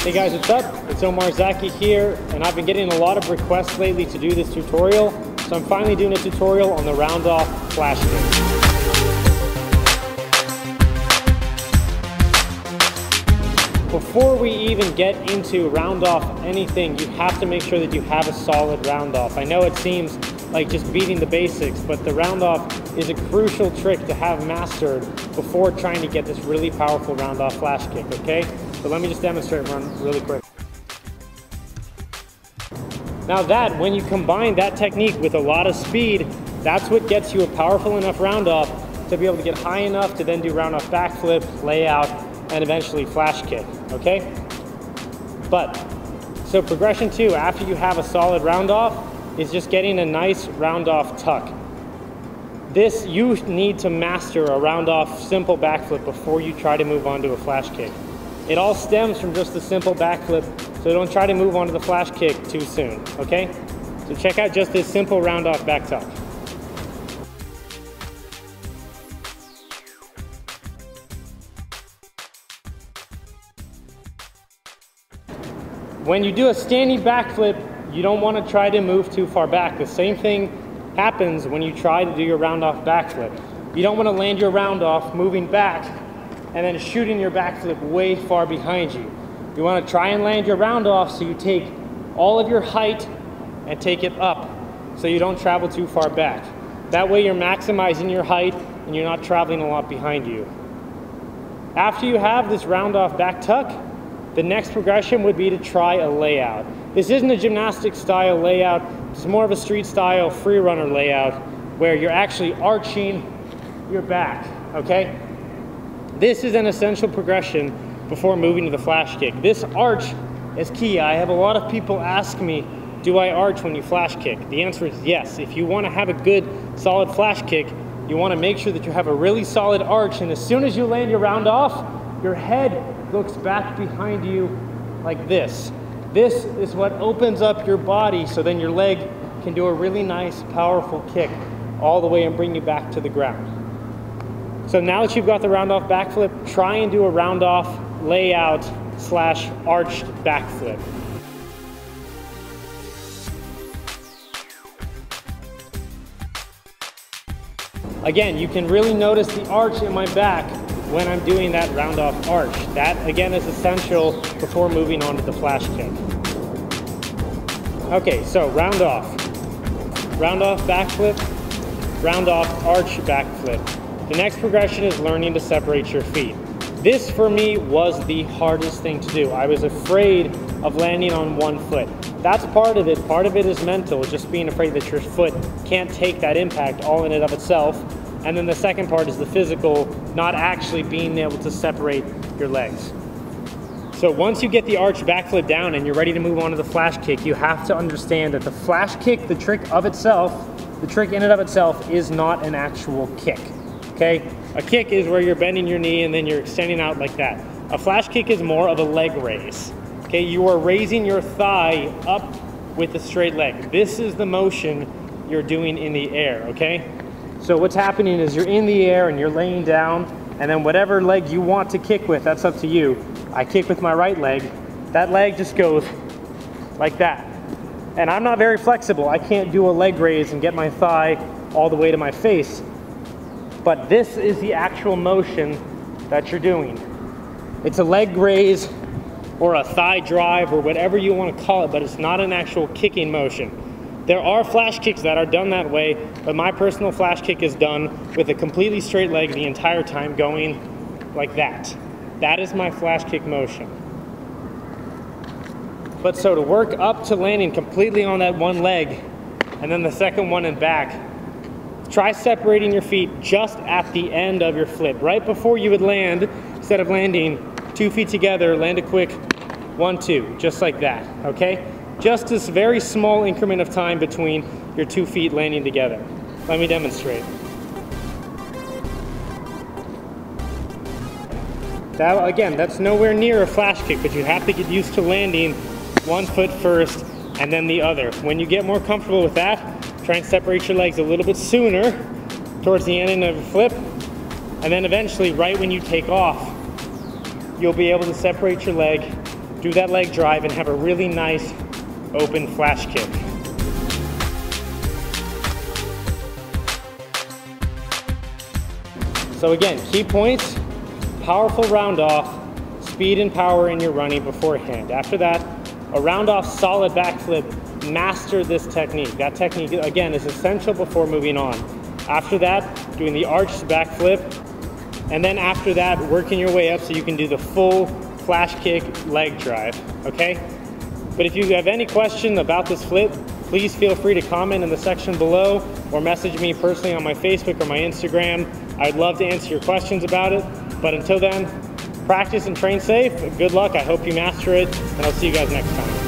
Hey guys, what's up? It's Omar Zaki here, and I've been getting a lot of requests lately to do this tutorial, so I'm finally doing a tutorial on the round off flash kick. Before we even get into round off anything, you have to make sure that you have a solid round off. I know it seems like just beating the basics, but the round off is a crucial trick to have mastered before trying to get this really powerful round off flash kick, okay? So let me just demonstrate one really quick. Now when you combine that technique with a lot of speed, that's what gets you a powerful enough round off to be able to get high enough to then do round off backflip, layout, and eventually flash kick, okay? So progression 2, after you have a solid round off, is just getting a nice round off tuck. This, you need to master a round off simple backflip before you try to move on to a flash kick. It all stems from just a simple backflip, so don't try to move on to the flash kick too soon, okay? So check out just this simple round off back tuck. When you do a standing backflip, you don't want to try to move too far back. The same thing happens when you try to do your round off backflip. You don't want to land your round off moving back and then shooting your backflip way far behind you. You want to try and land your round off so you take all of your height and take it up so you don't travel too far back. That way you're maximizing your height and you're not traveling a lot behind you. After you have this round off back tuck, the next progression would be to try a layout. This isn't a gymnastic style layout, it's more of a street style free runner layout where you're actually arching your back, okay? This is an essential progression before moving to the flash kick. This arch is key. I have a lot of people ask me, do I arch when you flash kick? The answer is yes. If you want to have a good solid flash kick, you want to make sure that you have a really solid arch, and as soon as you land your round off, your head looks back behind you like this. This is what opens up your body so then your leg can do a really nice, powerful kick all the way and bring you back to the ground. So now that you've got the round off backflip, try and do a round off layout slash arched backflip. Again, you can really notice the arch in my back when I'm doing that round off arch. That again is essential before moving on to the flash kick. Okay, so round off backflip, round off arch backflip. The next progression is learning to separate your feet. This for me was the hardest thing to do. I was afraid of landing on one foot. That's part of it. Part of it is mental, just being afraid that your foot can't take that impact all in and of itself. And then the second part is the physical, not actually being able to separate your legs. So once you get the arch backflip down and you're ready to move on to the flash kick, you have to understand that the flash kick, the trick in and of itself is not an actual kick, okay? A kick is where you're bending your knee and then you're extending out like that. A flash kick is more of a leg raise, okay? You are raising your thigh up with a straight leg. This is the motion you're doing in the air, okay? So what's happening is you're in the air and you're laying down, and then whatever leg you want to kick with, that's up to you. I kick with my right leg. That leg just goes like that. And I'm not very flexible. I can't do a leg raise and get my thigh all the way to my face. But this is the actual motion that you're doing. It's a leg raise or a thigh drive or whatever you want to call it, but it's not an actual kicking motion. There are flash kicks that are done that way, but my personal flash kick is done with a completely straight leg the entire time going like that. That is my flash kick motion. But so to work up to landing completely on that one leg and then the second one and back, try separating your feet just at the end of your flip. Right before you would land, instead of landing 2 feet together, land a quick 1, 2, just like that, okay? Just this very small increment of time between your 2 feet landing together. Let me demonstrate. That, again, that's nowhere near a flash kick, but you have to get used to landing one foot first and then the other. When you get more comfortable with that, try and separate your legs a little bit sooner towards the end of the flip, and then eventually right when you take off, you'll be able to separate your leg do that leg drive, and have a really nice open flash kick. So again, key points: powerful round off, speed and power in your running beforehand. After that, a round off solid backflip. Master this technique. That technique, again, is essential before moving on. After that, doing the arched backflip, and then after that, working your way up so you can do the full flash kick leg drive, okay? But if you have any question about this flip, please feel free to comment in the section below or message me personally on my Facebook or my Instagram. I'd love to answer your questions about it. But until then, practice and train safe. Good luck. I hope you master it, and I'll see you guys next time.